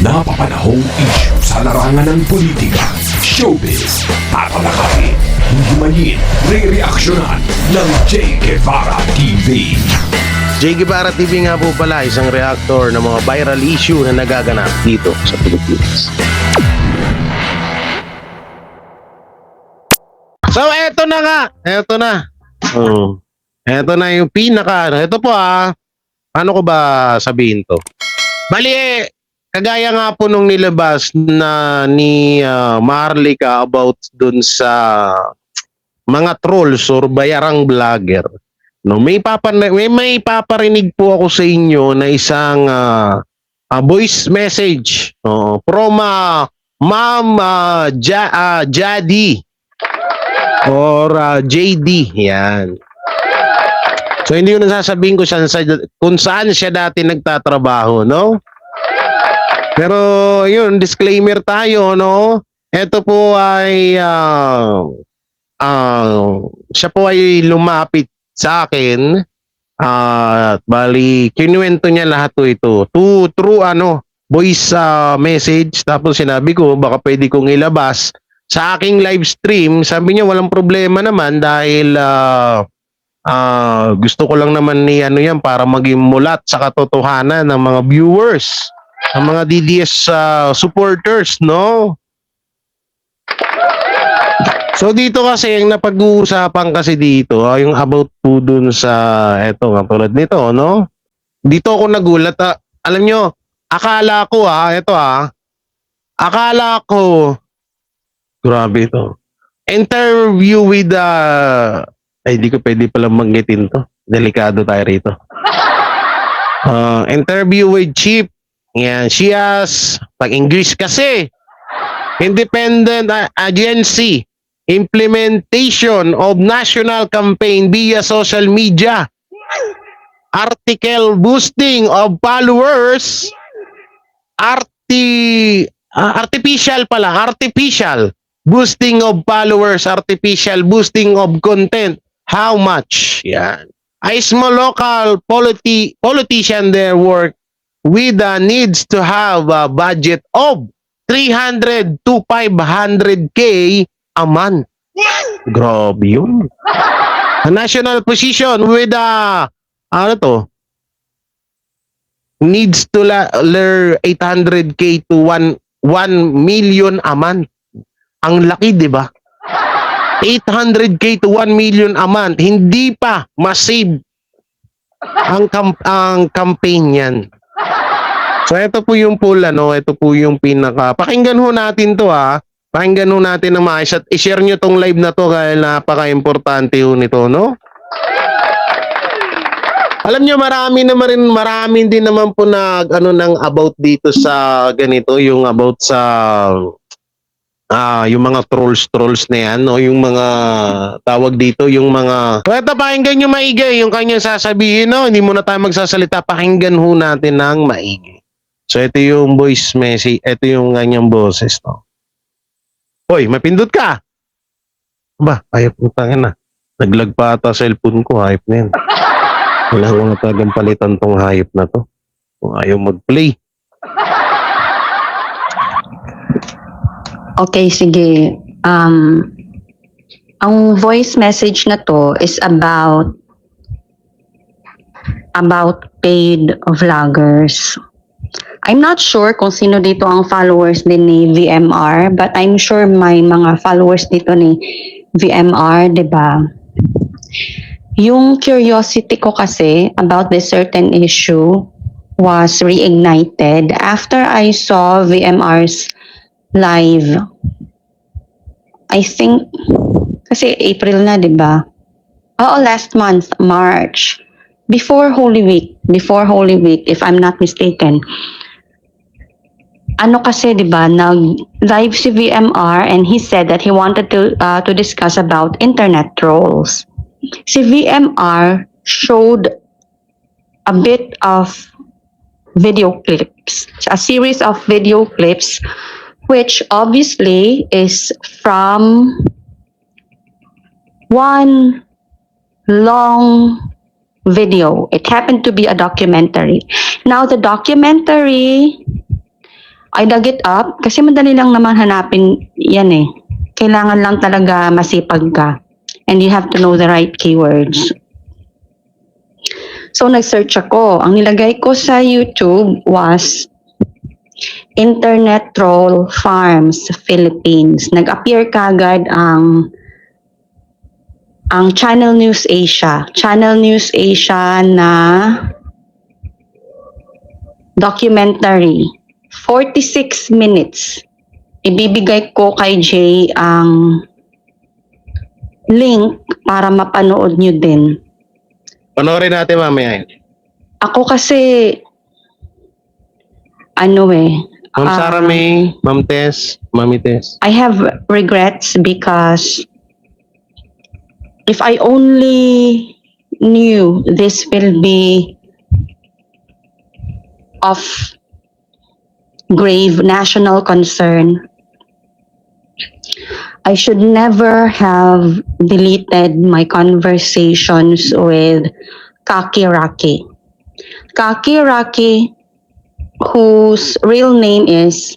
napapanahong issue sa larangan ng politika, showbiz, tatalakayin, himayin, re-reaksyonan ng Che Guevara TV. Che Guevara TV nga po pala, isang reactor ng mga viral issue na nagaganap dito sa Pilipinas. So, eto na nga. Eto na. Eto na yung pinaka. Eto po paano ko ba sabihin to? Bali kagaya nga po nung nilabas na ni Maharlika about dun sa mga trolls or bayarang vlogger. No, may paparinig po ako sa inyo na isang voice message from Ma'am Jadi or JD. Yan. So hindi ko nasasabihin ko kung saan siya dati nagtatrabaho, no? Pero yun, disclaimer tayo, no? Ito po ay siya po ay lumapit sa akin at bali kinuwento niya lahat ito through voice message. Tapos sinabi ko baka pwede kong ilabas sa aking live stream. Sabi niya walang problema naman dahil gusto ko lang naman ni yan para maging mulat sa katotohanan ng mga viewers, ng mga DDS supporters, no? So dito kasi yung napag-uusapan kasi dito yung about po dun sa eto nga tulad nito, no? Dito ako nagulat. Alam nyo, akala ko akala ko grabe ito. Interview with ay di ko pwede pala manggitin to. Delikado tayo rito. Interview with Chief. Yan, she has pag-English kasi. Independent Agency. Implementation of national campaign via social media. Article boosting of followers. Artificial boosting of followers, artificial boosting of content. How much? Yan. A small local politician there work with the needs to have a budget of 300 to 500k a month. Grabe yun. A national position with needs to learn 800k to 1 million a month. Ang laki, di ba? 800k to 1 million a month. Hindi pa masave ang campaign yan. So ito po yung poll, ito po yung pinaka. Pakinggan ho natin to Pakinggan ho natin ng maayos at i-share nyo tong live na to dahil napaka-importante ho nito, no? Alam nyo, marami din naman po ng about dito sa ganito, yung about sa yung mga trolls na yan, no? Yung mga tawag dito, yung mga ito, pakinggan nyo maigi yung kanyang sasabihin, no? Hindi muna tayo magsasalita, pakinggan ho natin ng maigi. So ito yung voice message, ito yung kanyang boses, no? Hoy, mapindot ka! Ba, ayop mo tangin na. Naglag pa ata cellphone ko, hayop na yan. Wala ko nga talagang palitan tong hayop na to. Kung ayaw mag-play. Okay, sige. Ang voice message na to is about paid vloggers. I'm not sure kung sino dito ang followers din ni VMR, but I'm sure may mga followers dito ni VMR, 'di ba? Yung curiosity ko kasi about this certain issue was reignited after I saw VMR's live. I think kasi April na, 'di ba? Last month, March. Before Holy Week, if I'm not mistaken. Kasi, 'di ba, nag-live si VMR and he said that he wanted to discuss about internet trolls. Si VMR showed a bit of video clips, a series of video clips, which obviously is from one long video. It happened to be a documentary. Now, the documentary I dug it up kasi madali lang naman hanapin yan eh. Kailangan lang talaga masipag ka. And you have to know the right keywords. So, nag-search ako. Ang nilagay ko sa YouTube was Internet Troll Farms Philippines. Nag-appear kagad ang Channel News Asia. Channel News Asia na documentary. 46 minutes. Ibibigay ko kay Jay ang link para mapanood nyo din. Panoorin natin mamaya yun. Ako kasi, ano eh, Ma'am Sarah May, Ma'am Tess, Mami Tess. I have regrets because if I only knew this will be of grave national concern, I should never have deleted my conversations with Kaki Raki. Kaki Raki, whose real name is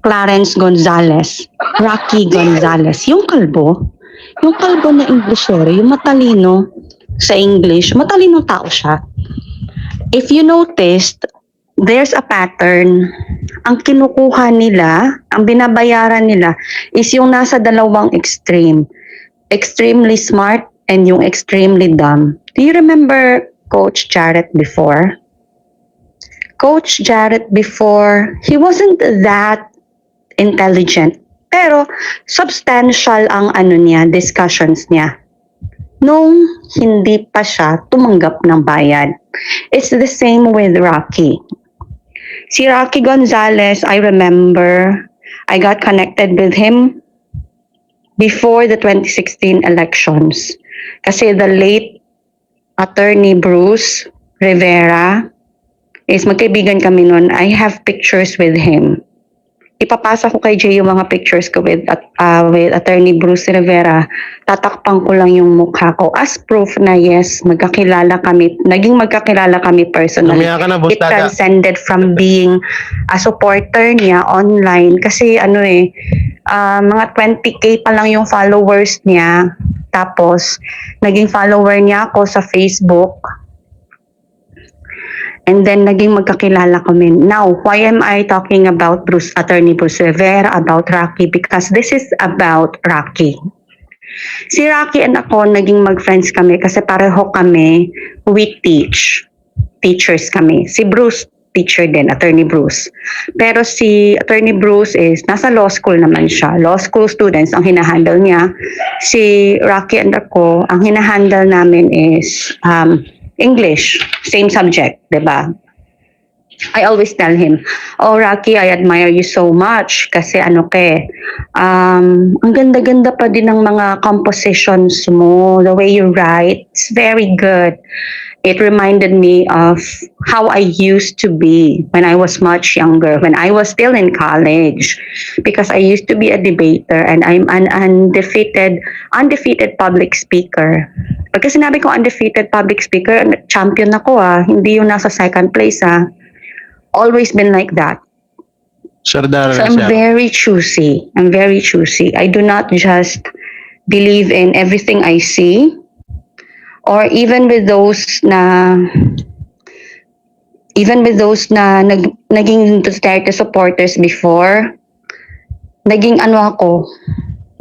Clarence Gonzalez. Rocky Gonzalez. Yung kalbo na Englishero, yung matalino sa English, matalinong tao siya. If you noticed, there's a pattern. Ang kinukuha nila, ang binabayaran nila is yung nasa dalawang extreme. Extremely smart and yung extremely dumb. Do you remember Coach Jarrett before? Coach Jarrett before, he wasn't that intelligent. Pero substantial ang discussions niya. Nung hindi pa siya tumanggap ng bayad. It's the same with Rocky. Si Rocky Gonzalez, I remember, I got connected with him before the 2016 elections. Kasi the late attorney Bruce Rivera is magkaibigan kami noon. I have pictures with him. Ipapasa ko kay Jay yung mga pictures ko with attorney Bruce Rivera. Tatakpan ko lang yung mukha ko as proof na yes, naging magkakilala kami personally. Lumiya ka na, It Bustada. transcended from being a supporter niya online kasi mga 20K pa lang yung followers niya. Tapos, naging follower niya ako sa Facebook. And then, naging magkakilala kami. Now, why am I talking about attorney Bruce Rivera, about Rocky? Because this is about Rocky. Si Rocky and ako, naging mag-friends kami kasi pareho kami, we teach. Teachers kami. Si Bruce, teacher din, attorney Bruce. Pero si attorney Bruce is, nasa law school naman siya. Law school students ang hinahandle niya. Si Rocky and ako, ang hinahandle namin is English, same subject, diba? I always tell him, oh Rocky, I admire you so much kasi ang ganda-ganda pa din ng mga compositions mo, the way you write, it's very good. It reminded me of how I used to be when I was much younger, when I was still in college, because I used to be a debater and I'm an undefeated public speaker. Pagka sinabi ko undefeated public speaker, champion ako hindi yung nasa second place Always been like that. Sardara So na I'm siya. very choosy. I do not just believe in everything I see, or even with those na naging Duterte supporters before, naging ako,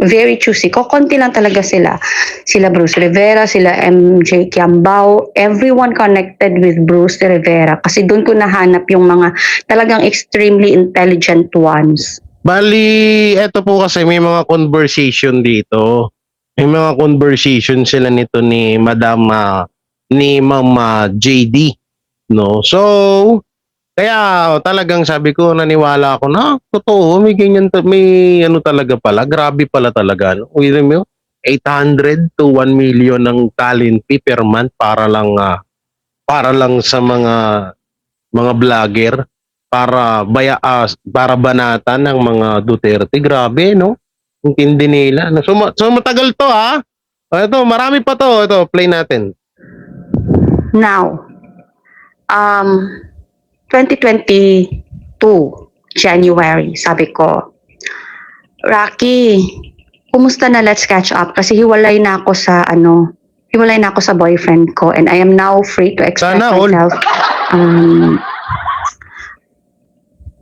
very choosy. Konti lang talaga sila. Sila Bruce Rivera, sila MJ Kiambao, everyone connected with Bruce Rivera. Kasi doon ko nahanap yung mga talagang extremely intelligent ones. Bali, eto po kasi may mga conversation dito. May mga conversation sila nito ni ni Mama JD, no? So, kaya talagang sabi ko, naniwala ako na totoo, may ganyan, may talaga pala, grabe pala talaga. No? Uy, 800 to 1 million ng talent fee per month para lang sa mga vlogger para banatan ng mga Duterte. Grabe, no? Intindi nila. So matagal to Ito, marami pa to. Ito, play natin. Now, 2022, January. Sabi ko, Rocky, kumusta na, let's catch up? Kasi hiwalay na ako sa boyfriend ko, and I am now free to express Sana all. myself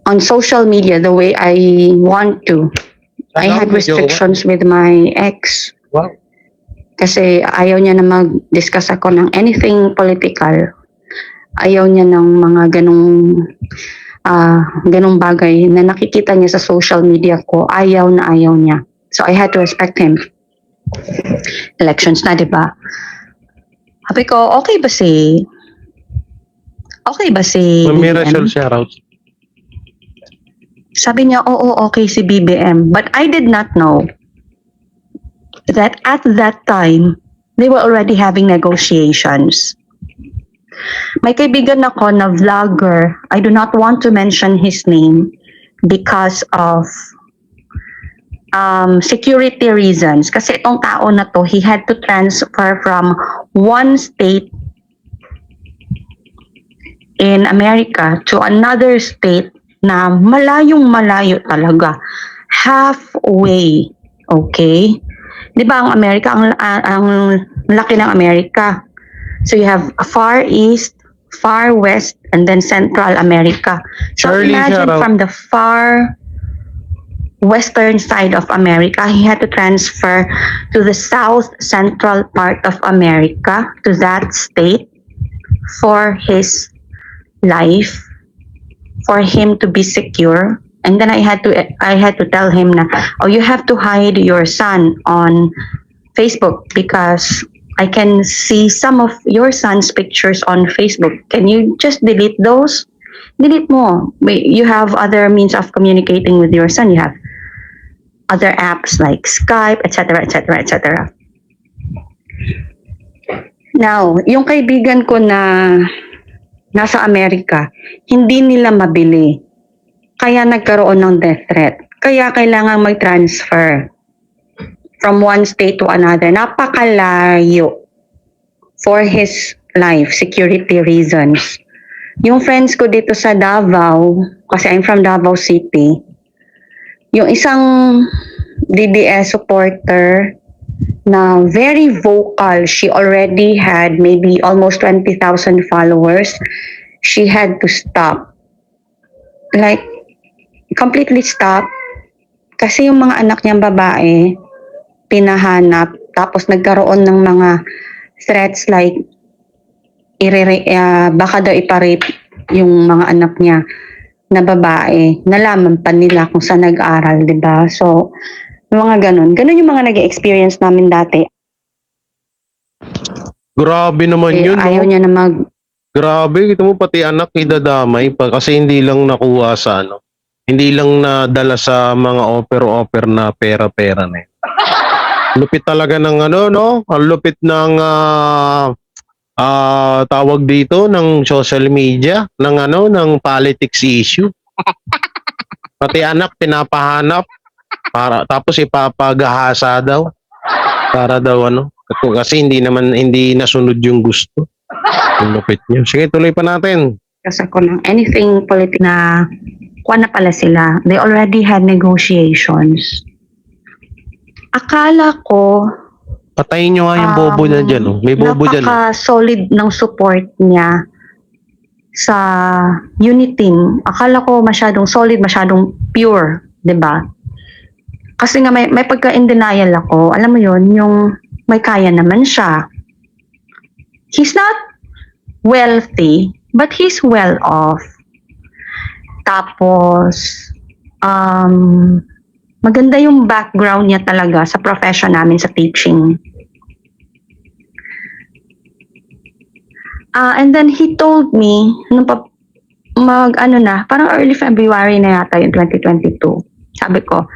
on social media the way I want to. I Sana had all, medyo- restrictions with my ex Wow. kasi ayaw niya na mag-discuss ako ng anything political. Ayaw niya ng mga ganong bagay na nakikita niya sa social media ko. Ayaw na ayaw niya. So I had to respect him. Elections na, di ba? Sabi ko, okay ba si May BBM? Rachel shoutout. Sabi niya, oo, okay si BBM. But I did not know that at that time, they were already having negotiations. May kaibigan ako na vlogger. I do not want to mention his name because of security reasons. Kasi itong tao na to, he had to transfer from one state in America to another state na malayong malayo talaga. Halfway. Okay? Di ba ang Amerika, ang laki ng Amerika. So you have Far East, Far West, and then Central America. So Charlie, imagine shout out. from the far western side of America, he had to transfer to the south central part of America, to that state, for his life, for him to be secure. And then I had to tell him na, oh, you have to hide your son on Facebook because I can see some of your son's pictures on Facebook. Can you just delete those? Delete mo. You have other means of communicating with your son. You have other apps like Skype, etc., etc., etc. Now, yung kaibigan ko na nasa Amerika, hindi nila mabili. Kaya nagkaroon ng death threat. Kaya kailangan mag-transfer from one state to another. Napakalayo for his life, security reasons. Yung friends ko dito sa Davao, kasi I'm from Davao City, yung isang DDS supporter na very vocal, she already had maybe almost 20,000 followers. She had to stop. Like, completely stop. Kasi yung mga anak niyang babae, pinahanap. Tapos nagkaroon ng mga threats like, baka daw iparape yung mga anak niya na babae. Nalaman pa nila kung saan nag-aral, di ba? So, mga ganun. Ganun yung mga nag-experience namin dati. Grabe naman yun, Ayaw no? niya na Grabe, ito mo pati anak idadamay pa kasi hindi lang nakuha sa hindi lang nadala sa mga offer na pera-pera na yun. Lupit talaga ng no? Ang lupit ng tawag dito ng social media, ng politics issue. Pati anak pinapahanap tapos ipapagahasa daw para daw kasi hindi nasunod yung gusto. Ang lupit niyo. Sige, tuloy pa natin. kasi ako ng anything na kuha na pala sila. They already had negotiations. Akala ko Patayin nyo nga yung bobo na dyan. Oh. May bobo dyan. Oh. napaka-solid ng support niya sa unit team. Akala ko masyadong solid, masyadong pure, 'di ba? Kasi nga may pagka-in denial ako. Alam mo 'yon, yung may kaya naman siya. He's not wealthy, but he's well off. Tapos maganda yung background niya talaga sa profession namin sa teaching. And then he told me, parang early February na yata yung 2022. Sabi ko,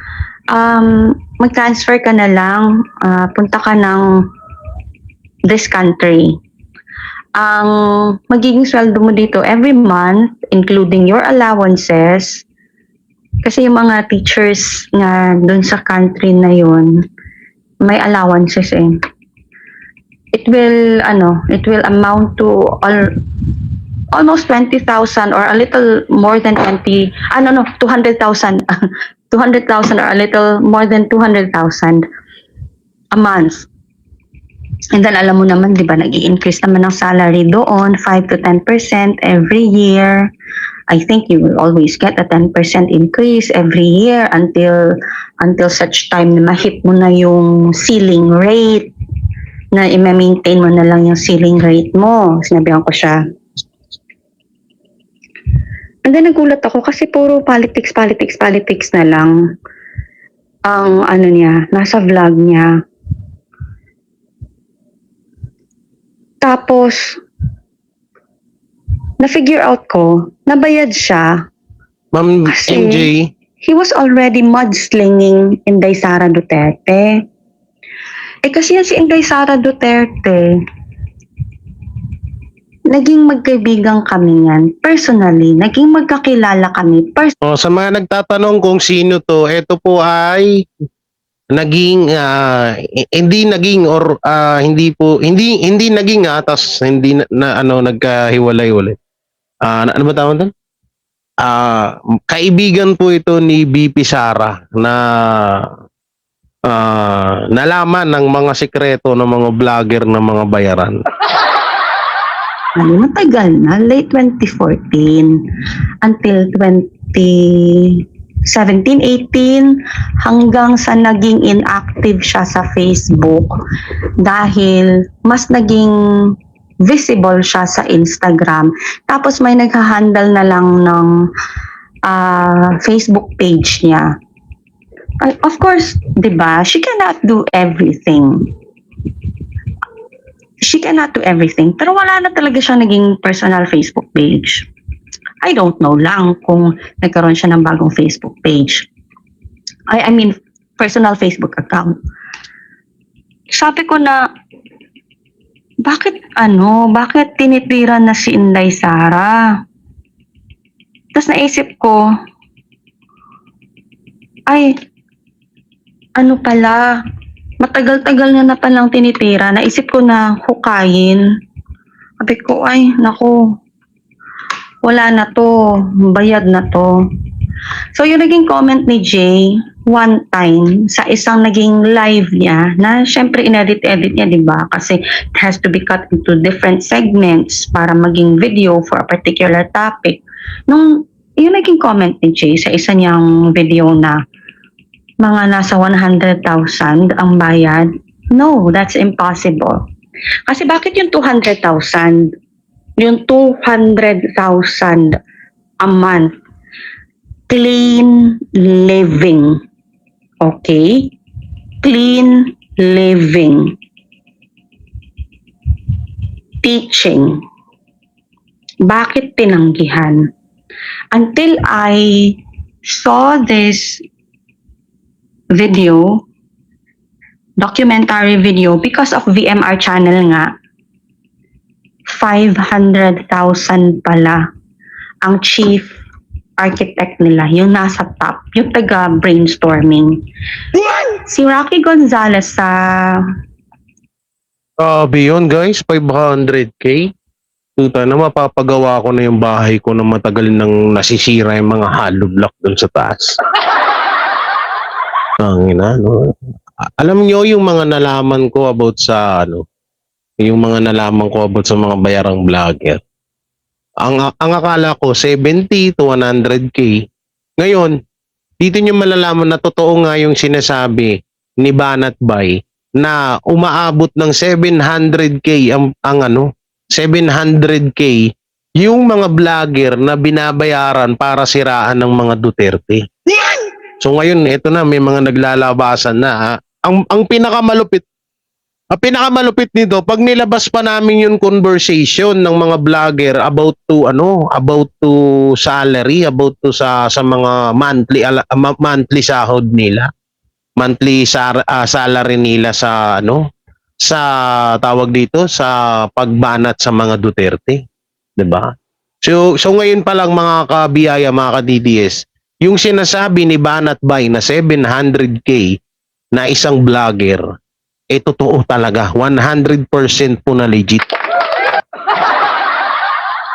mag-transfer ka na lang, punta ka ng this country. Ang magiging sweldo mo dito every month, including your allowances, kasi yung mga teachers na dun sa country na yun, may allowances it will amount to almost 20,000 or a little more than 20, no, 200,000, 200,000 or a little more than 200,000 a month. And then alam mo naman, di ba, nag-i-increase naman ng salary doon, 5 to 10% every year. I think you will always get a 10% increase every year until such time na ma-hit mo na yung ceiling rate, na i-maintain mo na lang yung ceiling rate mo. Sinabihan ko siya. And then nagulat ako kasi puro politics na lang ang ano niya, nasa vlog niya. Tapos, na-figure out ko, nabayad siya. Ma'am Kasi, MJ, he was already mudslinging Inday Sara Duterte. Kasi yan si Inday Sara Duterte, naging magkaibigan kami yan. Personally, naging magkakilala kami. sa mga nagtatanong kung sino to, ito po ay naging hindi naging or hindi naging tas hindi nagkahiwalay ulit. Ano ba tawag doon? Kaibigan po ito ni BP Sara na nalaman ng mga sekreto ng mga vlogger ng mga bayaran. Matagal na, late 2014 until 2017, 18, hanggang sa naging inactive siya sa Facebook dahil mas naging visible siya sa Instagram. Tapos may naghahandle na lang ng Facebook page niya. Of course, 'di ba? She cannot do everything. Pero wala na talaga siya naging personal Facebook page. I don't know lang kung nagkaroon siya ng bagong Facebook page. I mean, personal Facebook account. Sabi ko na, bakit tinitira na si Inday Sara? Tapos naisip ko, matagal-tagal na palang tinitira. Naisip ko na hukayin. Sabi ko, naku, wala na to, bayad na to. So yung naging comment ni Jay, one time, sa isang naging live niya, na syempre inedit-edit niya, di ba? Kasi it has to be cut into different segments para maging video for a particular topic. Yung naging comment ni Jay sa isa niyang video na mga nasa 100,000 ang bayad, no, that's impossible. Kasi bakit yung 200,000? Yung 200,000 a month, clean living. Okay? Clean living. Teaching. Bakit tinanggihan? Until I saw this video, documentary video, because of VMR channel nga, 500,000 pala ang chief architect nila, yung nasa top, yung taga-brainstorming. Si Rocky Gonzalez sa... Yun guys, 500k. Tuta na, mapapagawa ko na yung bahay ko na matagal nang nasisira yung mga hollow block dun sa taas. No? Alam nyo yung mga nalaman ko about sa yung mga nalaman ko about sa mga bayarang vlogger. Ang akala ko 70 to 100k. Ngayon, dito nyo malalaman na totoo nga yung sinasabi ni Banat Bay na umaabot ng 700k ang 700k yung mga vlogger na binabayaran para siraan ng mga Duterte. So ngayon, ito na, may mga naglalabasan na. Ang pinakamalupit nito, pag nilabas pa namin yung conversation ng mga vlogger about to salary, about to sa mga monthly sahod nila, monthly salary nila sa sa tawag dito, sa pagbanat sa mga Duterte, 'di ba? So ngayon pa lang mga kabiyaya, mga ka-DDS, yung sinasabi ni Banat Bay na 700k na isang vlogger, totoo talaga. 100% po na legit.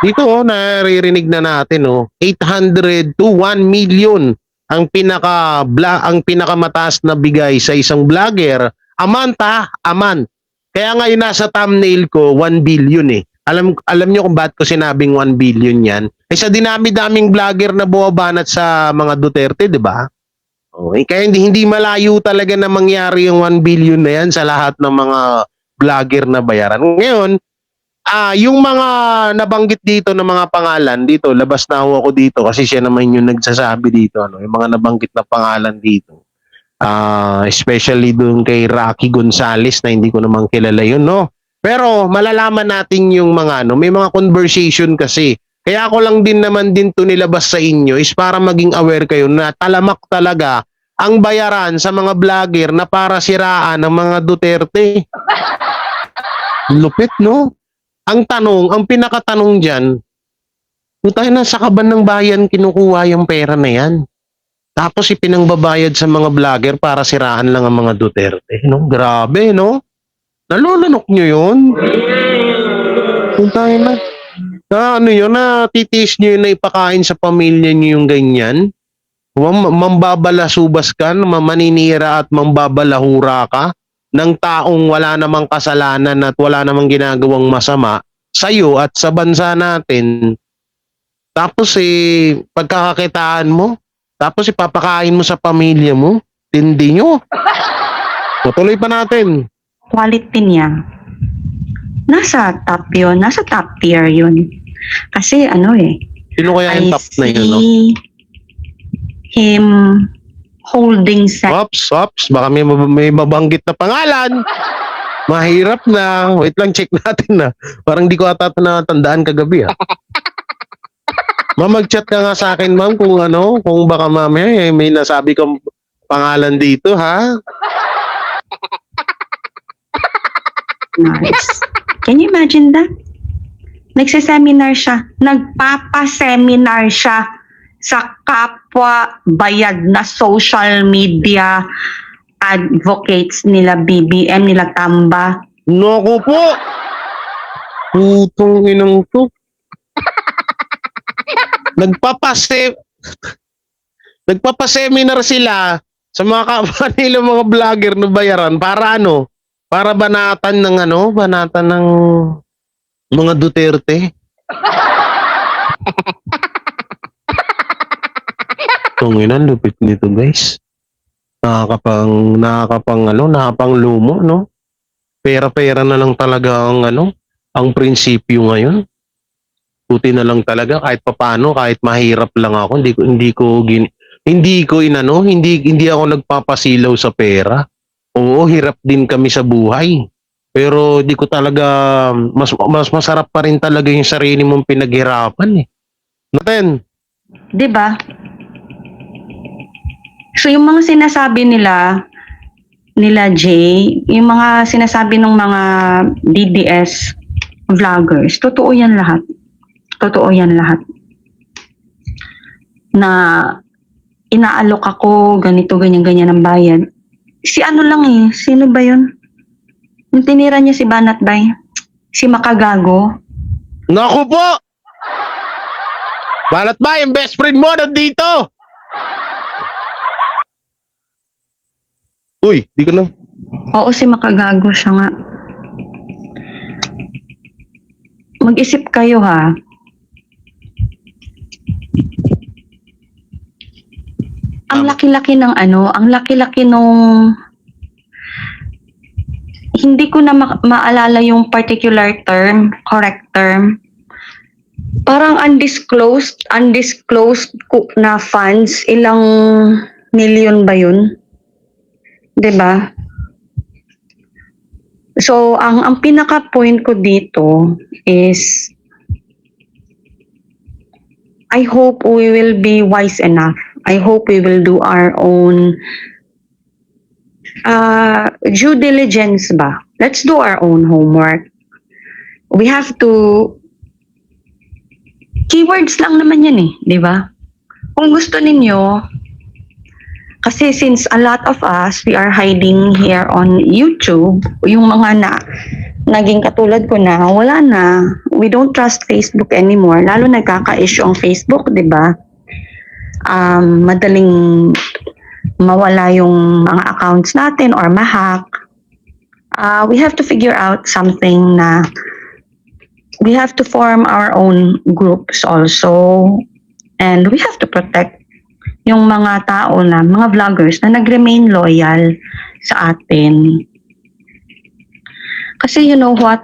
Dito naririnig na natin 800 to 1 million ang pinakamataas na bigay sa isang vlogger. Aman. Kaya ngayon nasa thumbnail ko 1 billion eh. Alam niyo kung bakit ko sinabing 1 billion 'yan? Eh sa dinami-daming vlogger na bumabanat sa mga Duterte, 'di ba? Kaya hindi malayo talaga na mangyari yung 1 billion na 'yan sa lahat ng mga vlogger na bayaran. Ngayon, yung mga nabanggit dito ng mga pangalan dito, labas na ako dito kasi siya naman yung nagsasabi dito, yung mga nabanggit na pangalan dito. Especially doon kay Rocky Gonzales na hindi ko naman kilala yun, no? Pero malalaman natin yung mga may mga conversation kasi. Kaya ako lang din naman din to nilabas sa inyo is para maging aware kayo na talamak talaga ang bayaran sa mga vlogger na para siraan ng mga Duterte. Lupit, no? Ang pinakatanong dyan, tayo na sa kaban ng bayan kinukuha yung pera na yan. Tapos ipinangbabayad sa mga vlogger para siraan lang ang mga Duterte. No? Grabe, no? Nalulunok nyo yun? Tayo na. Titiis nyo yun na ipakain sa pamilya nyo yung ganyan? Mambabalasubas ka, maninira at mambabalahura ka ng taong wala namang kasalanan at wala namang ginagawang masama sa'yo at sa bansa natin. Tapos pagkakakitaan mo, tapos ipapakain mo sa pamilya mo, tindi nyo. Tutuloy pa natin. Quality niya, nasa top yun, nasa top tier yun. Kasi Sino kaya yung top na yun, no? him holding Ops, baka may mabanggit na pangalan. Mahirap na. Wait lang, check natin na. Parang di ko ata natandaan kagabi Ma'am, mag-chat ka nga sa akin, ma'am, kung baka mamaya may nasabi kang pangalan dito, ha? Nice. Can you imagine that? Nagsiseminar siya. Nagpapaseminar siya sa kapwa bayad na social media advocates nila BBM, nila Tamba. Naku po! Putong inang to. Nagpapaseminar sila sa mga kapwa nila mga vlogger na bayaran para para banatan ng mga Duterte. Tunginan, lupit nito, guys. Nakakapang lumo, no? Pera-pera na lang talaga ang prinsipyo ngayon. Buti na lang talaga kahit papaano, kahit mahirap lang ako, hindi ako nagpapasilaw sa pera. Oo, hirap din kami sa buhay. Pero di ko talaga mas masarap pa rin talaga yung sarili mong pinaghirapan Natin. 'Di ba? So yung mga sinasabi nila Jay, yung mga sinasabi ng mga DDS vloggers, totoo yan lahat. Na inaalok ako, ganito, ganyan ang bayad. Sino ba yun? Yung tinira niya si Banat Bay, si Makagago. Naku po! Banat Bay, yung best friend mo nandito! Uy, di ko na. Oo, si Makagago siya nga. Mag-isip kayo ha. Ang laki-laki ng ang laki-laki nung hindi ko na maalala yung particular term, correct term. Parang undisclosed na funds, ilang million ba yun? 'Di ba? So, ang pinaka-point ko dito is I hope we will be wise enough. I hope we will do our own due diligence ba? Let's do our own homework. We have to keywords lang naman yan di ba? Kung gusto ninyo Kasi since a lot of us, we are hiding here on YouTube, yung mga naging katulad ko na, wala na. We don't trust Facebook anymore. Lalo nagkaka-issue ang Facebook, di ba? Madaling mawala yung mga accounts natin or ma-hack. We have to figure out something na we have to form our own groups also. And we have to protect yung mga tao na, mga vloggers na nag-remain loyal sa atin. Kasi you know what?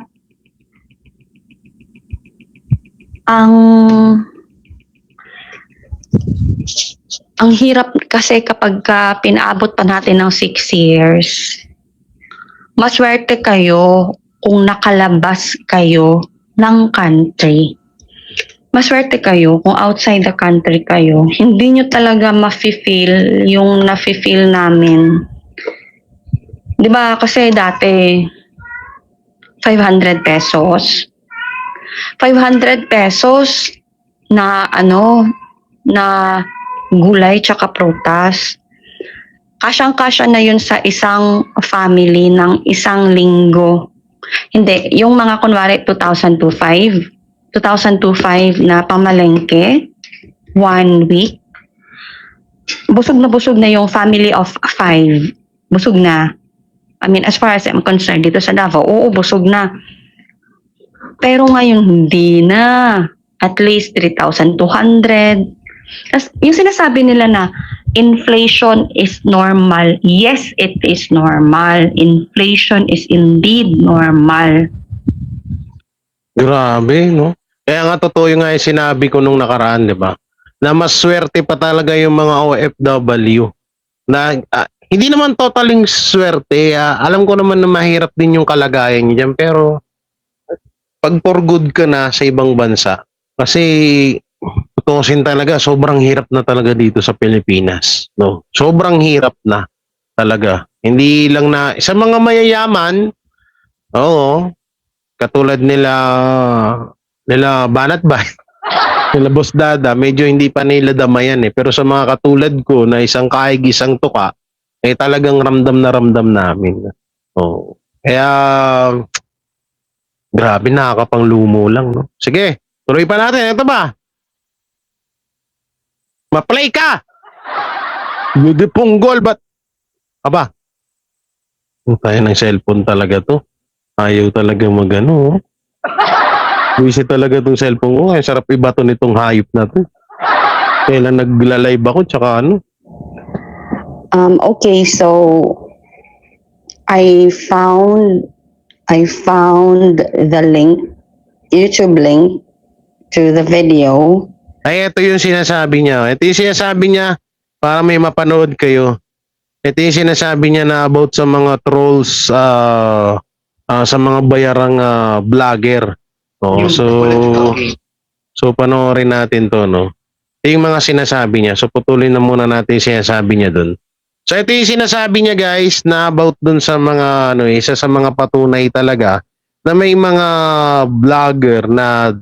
Ang hirap kasi kapag pinaabot pa natin ng 6 years, maswerte kayo kung nakalabas kayo ng country. Maswerte kayo kung outside the country kayo. Hindi nyo talaga ma-feel yung na-feel namin. Di ba kasi dati 500 pesos. 500 pesos na na gulay tsaka prutas. Kasyang-kasya na yun sa isang family ng isang linggo. Hindi, yung mga kunwari 2025 na pamalengke, 1 week. Busog na yung family of 5. Busog na. I mean, as far as I'm concerned, dito sa Davao, oo, busog na. Pero ngayon, hindi na. At least 3,200. Tapos, yung sinasabi nila na, inflation is normal. Yes, it is normal. Inflation is indeed normal. Grabe, no? Kaya nga totoo yung nga yung sinabi ko nung nakaraan, di ba? Na mas swerte pa talaga yung mga OFW. Na hindi naman totaling swerte. Alam ko naman na mahirap din yung kalagayan niya dyan. Pero pag for good ka na sa ibang bansa, kasi tutusin talaga, sobrang hirap na talaga dito sa Pilipinas. No? Sobrang hirap na talaga. Hindi lang na, sa mga mayayaman, oo, katulad nila Banat Bay, nila Boss Dada, medyo hindi pa nila damayan eh. Pero sa mga katulad ko na isang kaig, isang tuka, eh talagang ramdam na ramdam namin. Oh. Kaya, grabe, nakakapanglumo lang, no? Sige, tuloy pa natin. Ito ba? Ma-play ka! Hindi punggol, but... Aba, tayo ng cellphone talaga to. Ayaw talaga magano. Wisit talaga itong cellphone ko. Ay, sarap ibato nitong hayop na to. Kailan nagla-live ako, tsaka ano. Okay, so I found the link, YouTube link to the video. Ay, ito yung sinasabi niya. Ito yung sinasabi niya para may mapanood kayo. Ito yung sinasabi niya na about sa mga trolls sa mga bayarang vlogger. Oh, so panoorin natin to, no? Ito yung mga sinasabi niya. So putulin na muna natin yung sinasabi niya dun. So ito yung sinasabi niya, guys, na about dun sa mga isa sa mga patunay talaga na may mga vlogger na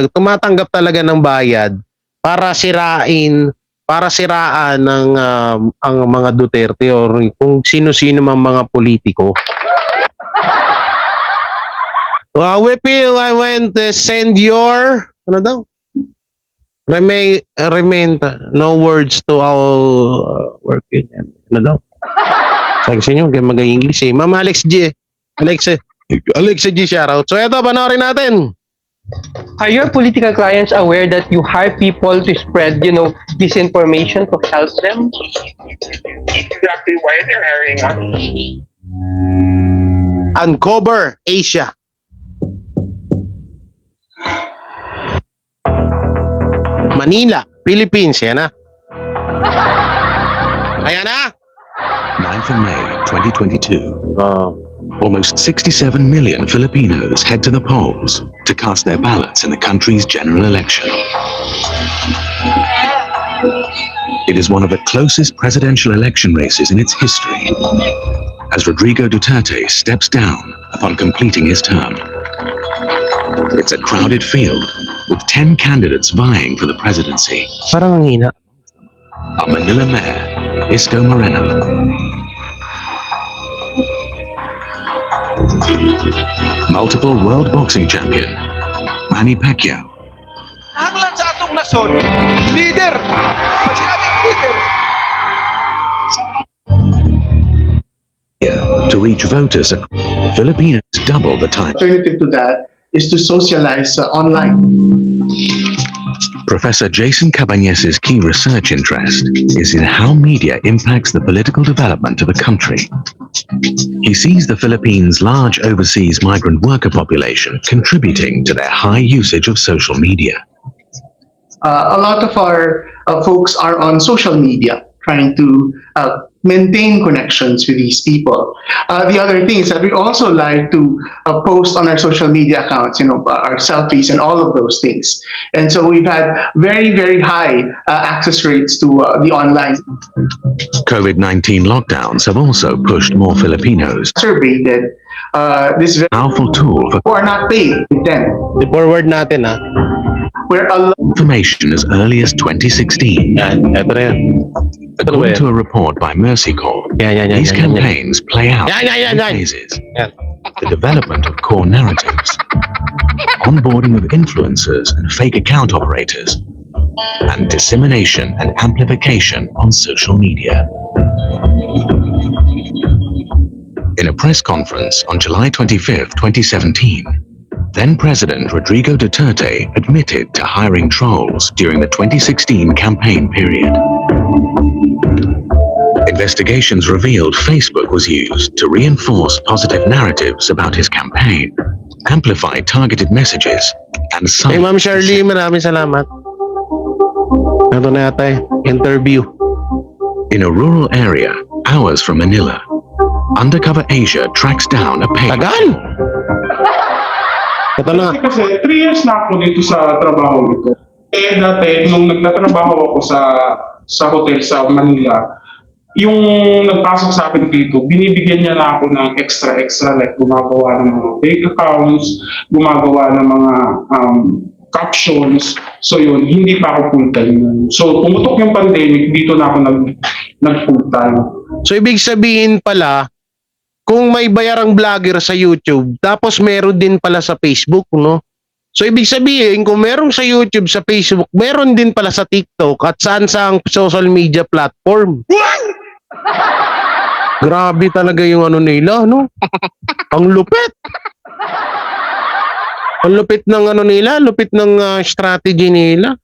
tumatanggap talaga ng bayad para siraan ng ang mga Duterte or kung sino-sino mang mga politiko. We feel I went to send your remain no words to our working. Sabi sa inyo, mag-English eh. Ma'am Alexa G, shoutout. So eto, panoorin natin. Are your political clients aware that you hire people to spread, disinformation to help them? Exactly why they're hiring us. Uncover Asia. Manila, Philippines, yan na. Ayan na. 9th of May 2022. Almost 67 million Filipinos head to the polls to cast their ballots in the country's general election. It is one of the closest presidential election races in its history, as Rodrigo Duterte steps down upon completing his term. It's a crowded field with 10 candidates vying for the presidency. Parang ang hina. Our Manila Mayor, Isko Moreno. Multiple world boxing champion, Manny Pacquiao. Hanglan sa atong nasod, leader. Pag sinabing leader, To reach voters, Filipinos double the time. Alternative to that is to socialize online. Professor Jason Cabañes's key research interest is in how media impacts the political development of a country. He sees the Philippines' large overseas migrant worker population contributing to their high usage of social media. A lot of our folks are on social media trying to maintain connections with these people. The other thing is that we also like to post on our social media accounts, our selfies and all of those things. And so we've had very, very high access rates to the online. COVID-19 lockdowns have also pushed more Filipinos. Survey that this is Powerful tool for who are not paid with them. I-forward natin ha. Where a lot information as early as 2016. Yan, eto na yan. Ito na ba According yan? to a report by Mercy Corps, Yan. these campaigns play out Yan. in phases. Yan. The development of core narratives, onboarding of influencers and fake account operators, and dissemination and amplification on social media. In a press conference on July 25, 2017, then President Rodrigo Duterte admitted to hiring trolls during the 2016 campaign period. Investigations revealed Facebook was used to reinforce positive narratives about his campaign, amplify targeted messages, and Hey, Ma'am Shirley, maraming salamat. Ito na yata interview. In a rural area, hours from Manila, Undercover Asia tracks down a page. Tagal! Ito na. Kasi 3 years na ako dito sa trabaho nito. Eh dati, nung nagtatrabaho ako sa hotel sa Manila, yung nagpasok sa akin dito, binibigyan niya na ako ng extra, like gumagawa ng mga fake accounts, gumagawa ng mga captions. So yun, hindi pa ako full-time. So pumutok yung pandemic, dito na ako nag-full-time. So, ibig sabihin pala, kung may bayarang vlogger sa YouTube, tapos meron din pala sa Facebook, no? So, ibig sabihin, kung meron sa YouTube, sa Facebook, meron din pala sa TikTok at saan sa social media platform. Grabe talaga yung ano nila, no? Ang lupit. Ang lupit ng ano nila, lupit ng strategy nila.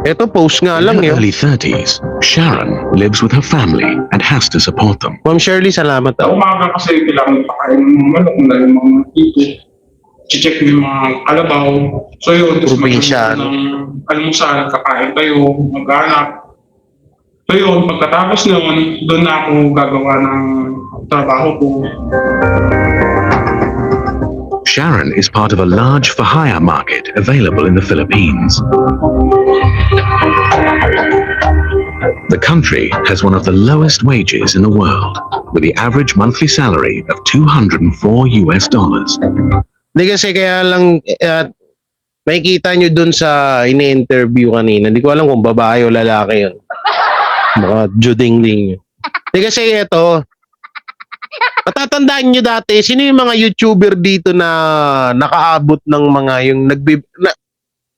Ito, post nga In lang her yun. early 30s, Sharon lives with her family and has to support them. Ma'am Shirley, salamat. Sa umaga kasi kailangan pakain ng mga manok na yung mga tito. Check mo yung mga kalabaw. So yun, tapos Probinsya, magkaroon ng almusal, kakain tayo, mag-anak. So yun, pagkatapos noon, doon na ako gagawa ng trabaho ko. Sharon is part of a large for-hire market available in the Philippines. The country has one of the lowest wages in the world, with the average monthly salary of $204. Hindi kasi kaya lang makikita nyo dun sa ini-interview kanina. Hindi ko alam kung babae o lalaki yun. Baka judingling yun. Hindi kasi ito, matatandaan nyo dati, sino yung mga YouTuber dito na nakaabot ng mga yung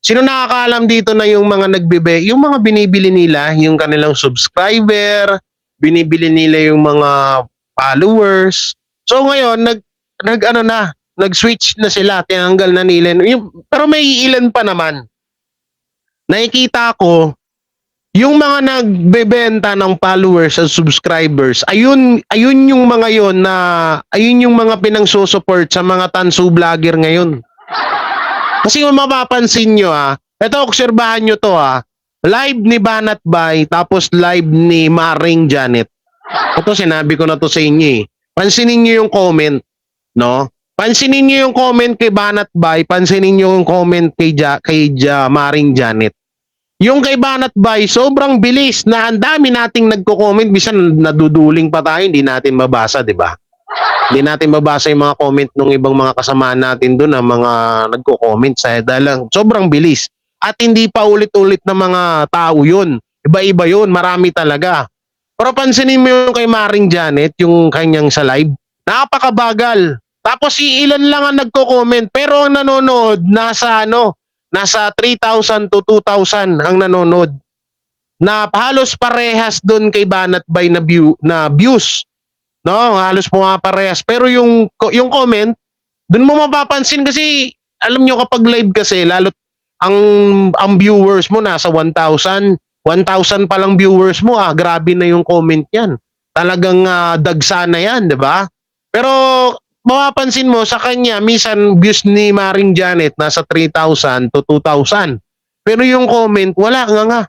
sino nakakaalam dito na yung mga yung mga binibili nila, yung kanilang subscriber, binibili nila yung mga followers. So ngayon, nag-switch na sila, tinanggal na nila. Pero may ilan pa naman. Nakikita ko, yung mga nagbebenta ng followers at subscribers, ayun yung mga yon na, ayun yung mga pinangsusupport sa mga tansu vlogger ngayon. Kasi kung mapapansin nyo ito obserbahan nyo to live ni Banat Bay, tapos live ni Maring Janet. Ito sinabi ko na to sa inyo Pansinin nyo yung comment, no? Pansinin nyo yung comment kay Banat Bay, pansinin nyo yung comment kay Maring Janet. Yung kay Banat Bay, sobrang bilis na ang dami nating nagko-comment, bisan naduduling pa tayo, hindi natin mabasa, di ba? Hindi natin mabasa yung mga comment ng ibang mga kasamaan natin doon na mga nagko-comment dahil lang sobrang bilis. At hindi pa ulit-ulit na mga tao yun. Iba-iba yun, marami talaga. Pero pansinin mo yung kay Maring Janet, yung kanyang sa live, napakabagal. Tapos ilan lang ang nagko-comment, pero ang nanonood nasa 3,000 to 2,000 ang nanonood. Na halos parehas doon kay Banat Bay na views. No, halos pumaparehas. Pero yung comment, doon mo mapapansin kasi alam nyo kapag live kasi lalo ang viewers mo nasa 1,000 pa lang viewers mo, grabe na yung comment yan. Talagang dagsa na yan, di ba? Pero mapapansin mo sa kanya, minsan views ni Maring Janet nasa 3,000 to 2,000. Pero yung comment, wala nga.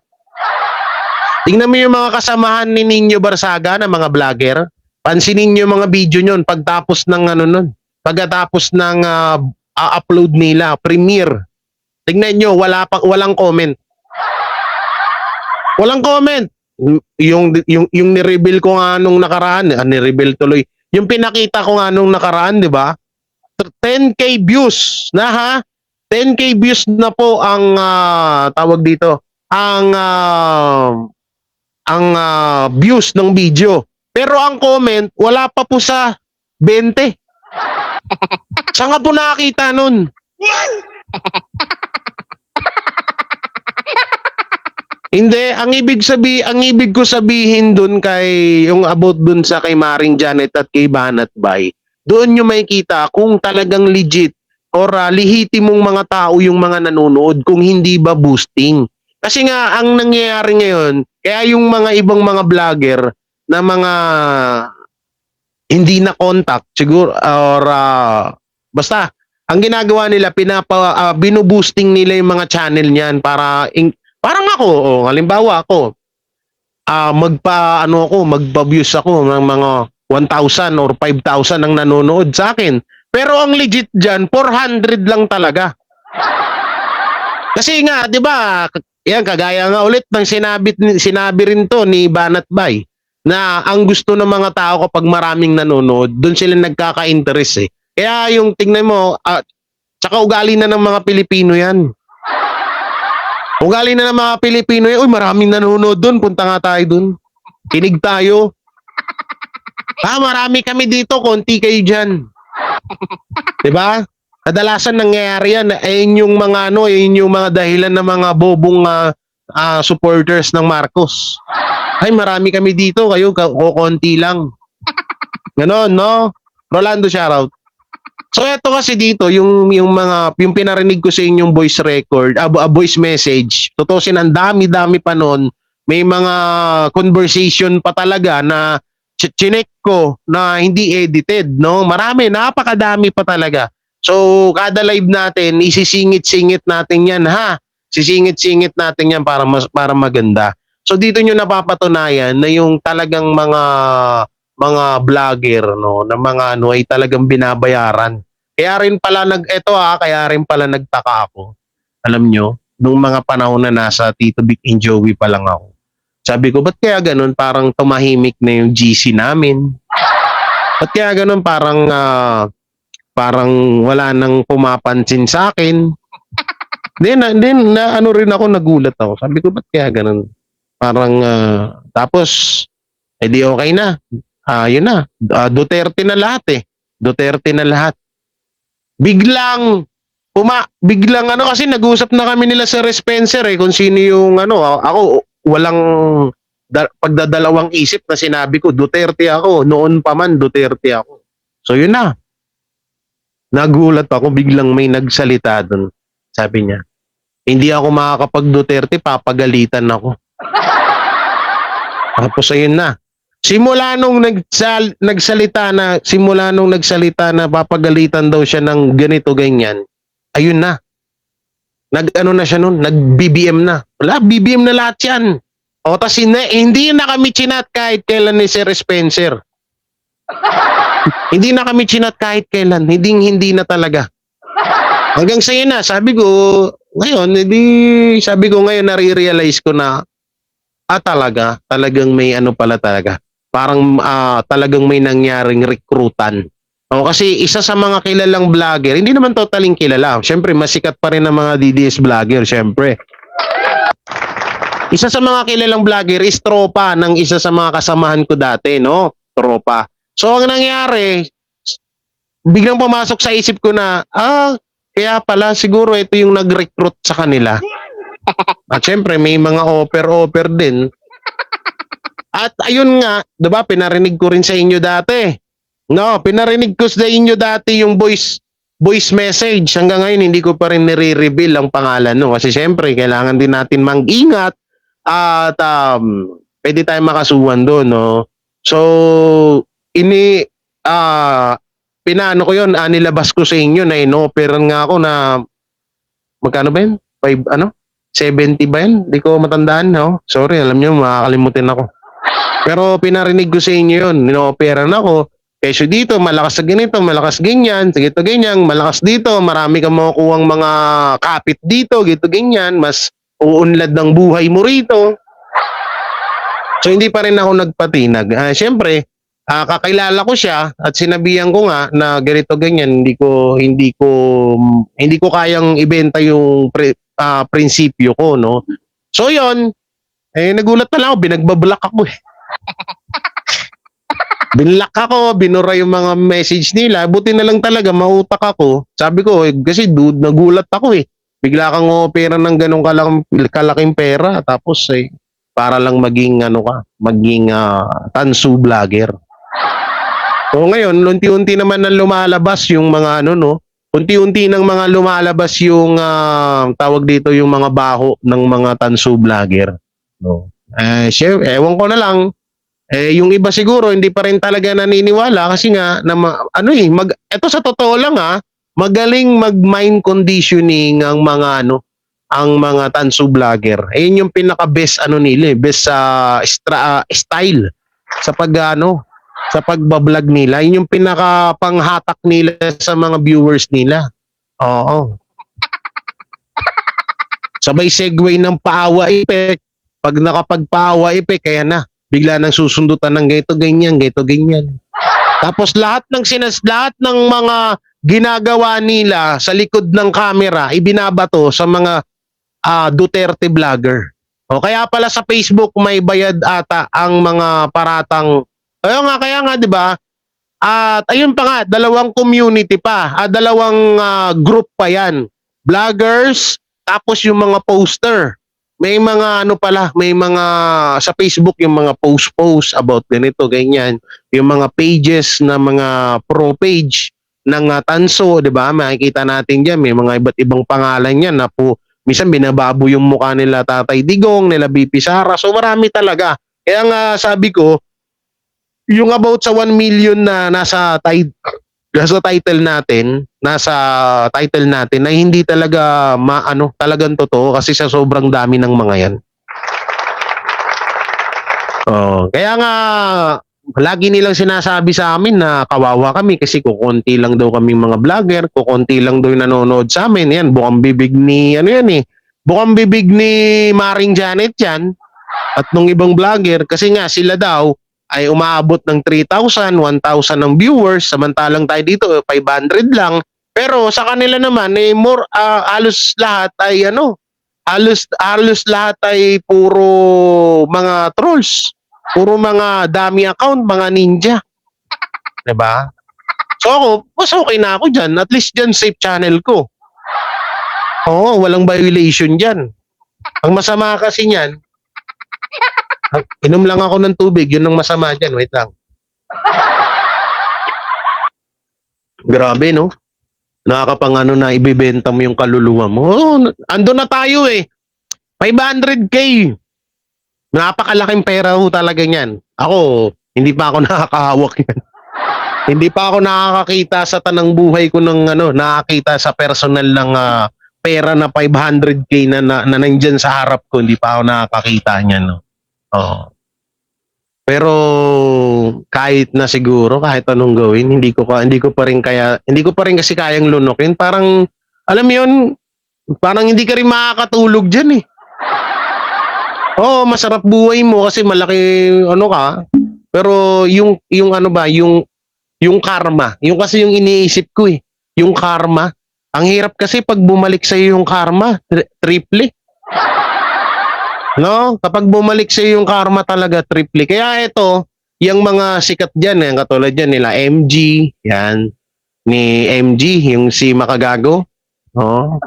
Tingnan mo yung mga kasamahan ni Nino Barsaga na mga vlogger. Pansinin niyo yung mga video nyon pagtapos ng pagkatapos ng upload nila, premiere. Tingnan nyo, walang comment. Walang comment. Yung ni-reveal ko nga nung nakaraan, ni-reveal tuloy. Yung pinakita ko nga nung nakaraan, di ba? 10K views na ha? 10K views na po ang tawag dito, ang views ng video. Pero ang comment, wala pa po sa 20. Saan nga po nakakita nun? Hindi, ang ibig ko sabihin dun kay yung about dun sa kay Maring Janet at kay Banat Bay. Doon nyo makikita kung talagang legit or lihitimong mga tao yung mga nanonood kung hindi ba boosting. Kasi nga ang nangyayari ngayon, kaya yung mga ibang mga vlogger na mga hindi na contact siguro or basta ang ginagawa nila binu-boosting nila yung mga channel niyan para parang ako, halimbawa ako magpa-views ako ng mga 1,000 or 5,000 ang nanonood sa akin. Pero ang legit diyan 400 lang talaga. Kasi nga, 'di ba? Yan kagaya nga ulit ng sinabi rin to ni Banat Bay na ang gusto ng mga tao kapag maraming nanonood, doon sila nagkaka-interest eh. Kaya yung tingnan mo, tsaka ugali na ng mga Pilipino yan. Ugali na ng mga Pilipino yan, uy maraming nanonood doon, punta nga tayo doon. Kinig tayo. Marami kami dito, konti kayo dyan. Diba? Kadalasan nangyayari yan, ayun yung mga dahilan ng mga bobong supporters ng Marcos. Ay, marami kami dito, kayo konti lang. Ganon, no? Rolando, shoutout. So, eto kasi dito, yung pinarinig ko sa inyong voice record, voice message, tutusin ang dami-dami pa nun, may mga conversation pa talaga na chinek ko na hindi edited, no? Marami, napakadami pa talaga. So, kada live natin, isisingit-singit natin yan, ha? Sisingit-singit natin yan para maganda. So, dito nyo napapatunayan na yung talagang mga vlogger, no, na mga ay talagang binabayaran. Kaya rin pala nagtaka ako. Alam nyo, nung mga panahon na nasa Tito Vic and Joey pa lang ako. Sabi ko, ba't kaya ganun? Parang tumahimik na yung GC namin. Ba't kaya ganun? Parang wala nang pumapansin sa akin. Then ano rin ako, nagulat ako. Sabi ko, ba't kaya ganun? Parang, tapos, edi okay na. Yun na. Duterte na lahat eh. Duterte na lahat. Biglang kasi nag-usap na kami nila sa Spencer eh, kung sino yung ako, walang pagdadalawang isip na sinabi ko, Duterte ako. Noon pa man, Duterte ako. So yun na. Nagulat ako, biglang may nagsalita dun. Sabi niya, hindi ako makakapag-Duterte, papagalitan ako. Tapos ayun na. Simula nung nagsalita na papagalitan daw siya ng ganito ganyan, ayun na. Nag-ano na siya nun, nag-BBM na. Wala, BBM na lahat yan. O, tas hindi na kami chinat kahit kailan ni Sir Spencer. Hindi na kami chinat kahit kailan. Hindi na talaga. Hanggang sa'yo na, sabi ko ngayon, nare-realize ko na, talagang may pala talaga. Parang talagang may nangyaring rekrutan. O, kasi isa sa mga kilalang vlogger, hindi naman totaling kilala. Siyempre, masikat pa rin ang mga DDS vlogger, siyempre. Isa sa mga kilalang vlogger is tropa ng isa sa mga kasamahan ko dati, no? Tropa. So, ang nangyari, biglang pumasok sa isip ko na, kaya pala siguro ito yung nag-recruit sa kanila. At syempre, may mga offer din. At ayun nga, 'di ba, pinarinig ko rin sa inyo dati. No, pinarinig ko sa inyo dati yung voice message. Hanggang ngayon hindi ko pa rin nire-reveal ang pangalan, no, kasi syempre kailangan din natin mag-ingat at pwede tayong makasuhan doon, no. So pinaano ko 'yon, nilabas ko sa inyo na inoperan nga ako na magkano ba 'yun? 70 ba yan? Hindi ko matandaan, no? Sorry, alam nyo, makakalimutin ako. Pero pinarinig ko sa inyo yun. Nino-operan ako. Kesyo dito, malakas sa ganito, malakas ganyan, sige to ganyan, malakas dito, marami kang makukuhang mga kapit dito, gito ganyan, mas uunlad ng buhay mo rito. So hindi pa rin ako nagpatinag. Siyempre, kakilala ko siya at sinabihan ko nga na ganito ganyan, hindi ko kayang ibenta yung prinsipyo ko, no. So yon, nagulat na lang ako, binagbablock ako eh. Binlock ako, binura yung mga message nila. Buti na lang talaga mautak ako. Sabi ko, kasi dude, nagulat ako eh. Bigla kang opera ng ganong kalaking pera, tapos para lang maging tansu vlogger. So ngayon, unti-unti naman na lumalabas yung mga unti-unti nang mga lumalabas yung tawag dito, yung mga baho ng mga tansu vlogger, no. Ewan ko na lang, yung iba siguro hindi pa rin talaga naniniwala kasi nga eto sa totoo lang, magaling mag-mind conditioning ang mga tansu vlogger. Ayun yung pinaka-best nila, best style sa sa pagbablog nila. Yun yung pinaka-panghatak nila sa mga viewers nila. Oo. Sabay segue ng paawa effect. Pag nakapagpaawa effect, kaya na. Bigla nang susundutan ng ganito, ganyan. Tapos lahat ng mga ginagawa nila sa likod ng camera, ibinabato sa mga Duterte vlogger. O kaya pala sa Facebook may bayad ata ang mga paratang. Kaya nga 'di ba? At ayun pa nga, dalawang community pa, dalawang group pa 'yan. Vloggers, tapos yung mga poster. May mga may mga sa Facebook yung mga post about ganito, ganyan. Yung mga pages na mga pro page ng tanso, 'di ba? Makikita natin diyan, may mga iba't ibang pangalan yan na po minsan binababo yung mukha nila Tatay Digong, nila BP Sara. So marami talaga. Kaya nga sabi ko, yung about sa 1 million na nasa title natin ay hindi talaga talagang totoo kasi sa sobrang dami ng mga yan. Kaya nga lagi nilang sinasabi sa amin na kawawa kami kasi kukunti lang daw kaming mga vlogger, kukunti lang daw yung nanonood sa amin. Yan, bukang bibig ni bukang bibig ni Maring Janet yan at nung ibang vlogger kasi nga sila daw ay umaabot ng 3,000, 1,000 ng viewers, samantalang tayo dito 500 lang. Pero sa kanila naman halos lahat ay puro mga trolls, puro mga dummy account, mga ninja. 'Di ba? So ako, mas okay na ako diyan. At least diyan safe channel ko. Oo, walang violation diyan. Ang masama kasi niyan, inom lang ako ng tubig, yun ang masama dyan. Wait lang. Grabe, no? Nakakapang na ibibenta mo yung kaluluwa mo. Ando na tayo eh. 500K. Napakalaking pera ho talaga yan. Ako, hindi pa ako nakakahawak yan. Hindi pa ako nakakakita sa tanang buhay ko ng nakakita sa personal ng pera na 500K na nandyan sa harap ko. Hindi pa ako nakakakita niyan, no? Oh. Pero kahit na siguro kahit anong gawin, hindi ko pa rin kasi kayang lunukin. Parang alam mo 'yun, parang hindi ka rin makakatulog diyan eh. Masarap buhay mo kasi malaki ka. Pero yung karma, yung kasi yung iniisip ko eh, yung karma. Ang hirap kasi pag bumalik sa yung karma, triple. No? Kapag bumalik sa yung karma talaga, triple. Kaya ito, yung mga sikat dyan, katulad dyan nila, MG, yan, ni MG, yung si Makagago. Oh.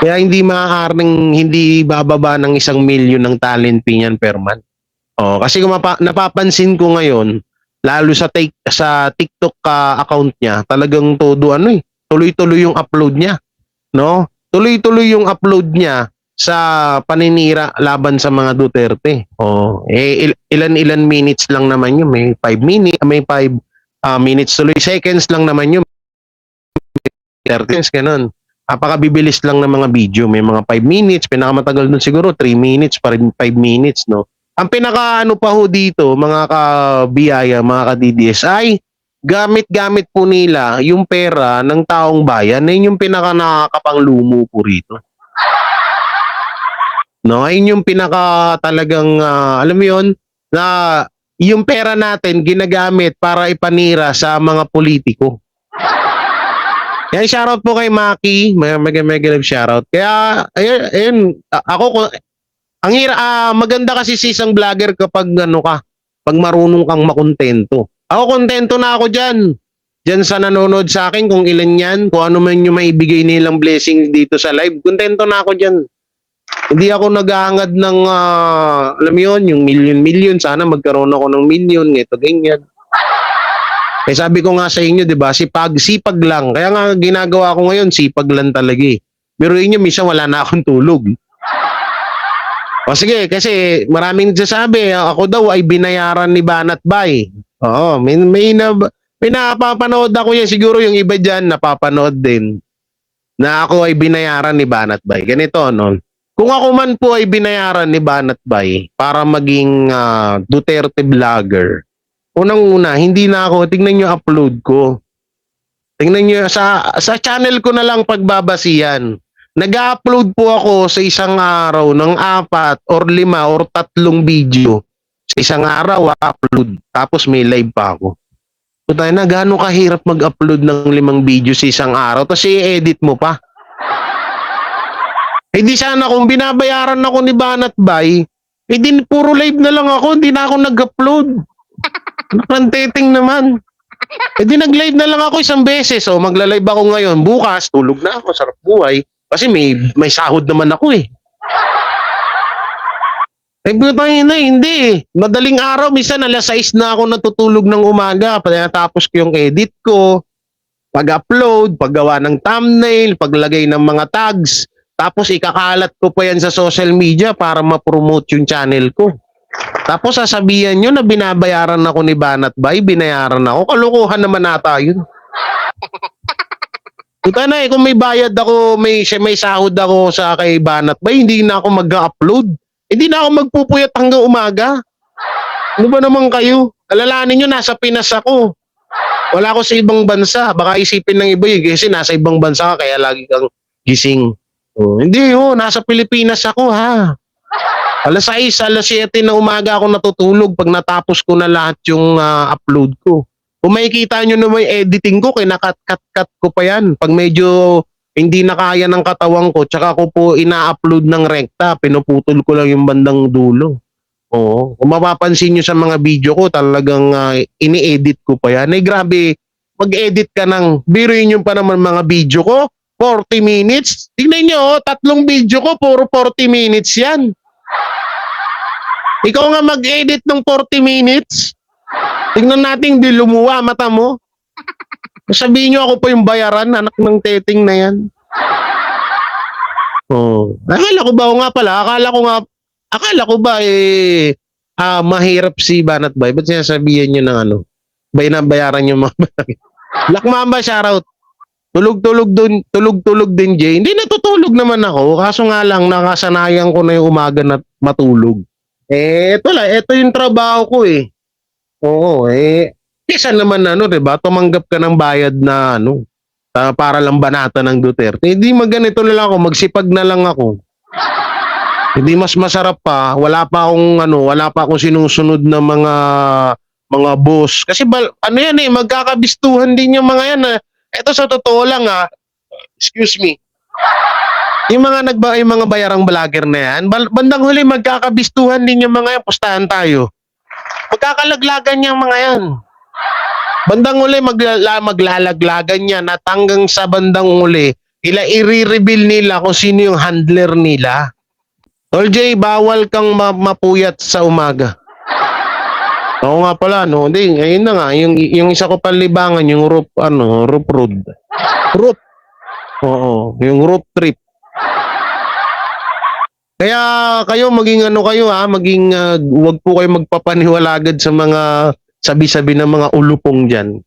Kaya hindi maaaring hindi bababa ng 1 million ng talent fee niyan per month. Oh, kasi kung napapansin ko ngayon, lalo sa TikTok account niya, talagang todo tuloy-tuloy yung upload niya, no? Tuloy-tuloy yung upload niya sa paninira laban sa mga Duterte. Oh, ilan-ilan minutes lang naman yun, may 5 minutes, may 5 minutes tuloy, seconds lang naman yun. 30 seconds ganun. Napakabibilis lang ng mga video. May mga 5 minutes, pinakamatagal dun siguro 3 minutes, pa rin 5 minutes, no? Ang pinaka pa ho dito, mga ka-biyaya, mga ka-DDS, ay gamit-gamit po nila yung pera ng taong bayan. Yun yung pinaka nakakapanglumo po rito. No, ayun yung pinaka talagang, alam mo yun, na yung pera natin ginagamit para ipanira sa mga politiko. Yan, shoutout po kay Maki. Mega love shoutout. Kaya, ayun, ako, maganda kasi si isang vlogger kapag pag marunong kang makontento. Ako, kontento na ako dyan. Dyan sa nanonood sa akin, kung ilan yan, kung ano man yung maibigay nilang blessings dito sa live, kontento na ako dyan. Hindi ako naghahangad ng, alam mo yun, yung million. Sana magkaroon ako ng million, ito, ganyan. Eh sabi ko nga sa inyo, 'di ba? Sipag lang. Kaya nga ginagawa ko ngayon, sipag lang talaga eh. Pero inyo minsan wala na akong tulog. O sige, kasi maraming nagsasabi, ako daw ay binayaran ni Banat Bay. Oo, may napapanood ako yan. Siguro yung iba diyan napapanood din na ako ay binayaran ni Banat Bay. Ganito, no? Kung ako man po ay binayaran ni Banat Bay para maging Duterte vlogger, unang-una, hindi na ako, tingnan nyo upload ko. Tingnan nyo, sa channel ko na lang pagbabasihan. Nag-upload po ako sa isang araw ng 4 or 5 or 3 video. Sa isang araw, upload. Tapos may live pa ako. So tayo na, gaano kahirap mag-upload ng 5 video sa isang araw, tapos i-edit mo pa. Eh di sana kung binabayaran ako ni Banat Bay, eh di puro live na lang ako, hindi na ako nag-upload. Nakranteting naman. Eh di nag-live na lang ako 1 beses. O magla-live ako ngayon. Bukas, tulog na ako. Sarap buhay. Kasi may sahod naman ako eh. Eh tayo na, hindi eh. Madaling araw, minsan alas 6 na ako natutulog ng umaga. Pagkatapos ko yung edit ko, pag-upload, paggawa ng thumbnail, paglagay ng mga tags. Tapos ikakalat ko pa yan sa social media para ma-promote yung channel ko. Tapos sasabihan nyo na binabayaran ako ni Banat Bay, binayaran ako. Kalukuhan naman ata yun. Ito na kung may bayad ako, may sahod ako sa kay Banat Bay, hindi na ako mag-upload. Hindi na ako magpupuyat hanggang umaga. Ano ba naman kayo? Alalahanin nyo, nasa Pinas ako. Wala ako sa ibang bansa. Baka isipin ng iba kasi nasa ibang bansa ka, kaya lagi kang gising. Hindi nasa Pilipinas ako ha. Alas 6, alas 7 na umaga ako natutulog pag natapos ko na lahat yung upload ko. Kung makikita nyo naman yung editing ko, kinakat-cut ko pa yan. Pag medyo hindi na kaya ng katawan ko, tsaka ko po ina-upload ng rekta, pinuputol ko lang yung bandang dulo. Oo. Kung mapapansin nyo sa mga video ko, talagang ini-edit ko pa yan. Eh grabe, mag-edit ka ng, biruin nyo pa naman mga video ko, 40 minutes. Tingnan nyo, 3 video ko, puro 40 minutes yan. Ikaw nga mag-edit ng 40 minutes. Tingnan natin, di lumuwa mata mo. Sabihin nyo ako pa yung bayaran, anak ng teting na yan. Akala ko ba, akala ko ba mahirap si Banat Bay. Ba't sinasabihan nyo ng bayaran nyo mga Black Mamba, shoutout. Tulog-tulog din, Jay. Hindi natutulog naman ako. Kaso nga lang, nakasanayan ko na yung umaga na matulog. Ito yung trabaho ko eh. Oo, kesa naman diba? Tumanggap ka ng bayad na para lang banata ng Duterte. Hindi maganito na lang ako, magsipag na lang ako. Hindi mas masarap pa, wala pa akong sinusunod na mga boss. Kasi magkakabistuhan din yung mga yan. Ito sa totoo lang excuse me. yung mga bayarang vlogger na yan, bandang huli magkakabistuhan din yung mga yan, pustahan tayo. Magkakalaglagan yung mga yan. Bandang huli maglalaglagan yan at hanggang sa bandang huli, i-reveal nila kung sino yung handler nila. Tol J, bawal kang mapuyat sa umaga. Oo nga pala, no? Hindi, ayun na nga, yung isa ko panlibangan, yung roof road. Roof. Oo, yung roof trip. Kaya kayo maging wag po kayo magpapaniwala agad sa mga sabi-sabi ng mga ulupong diyan.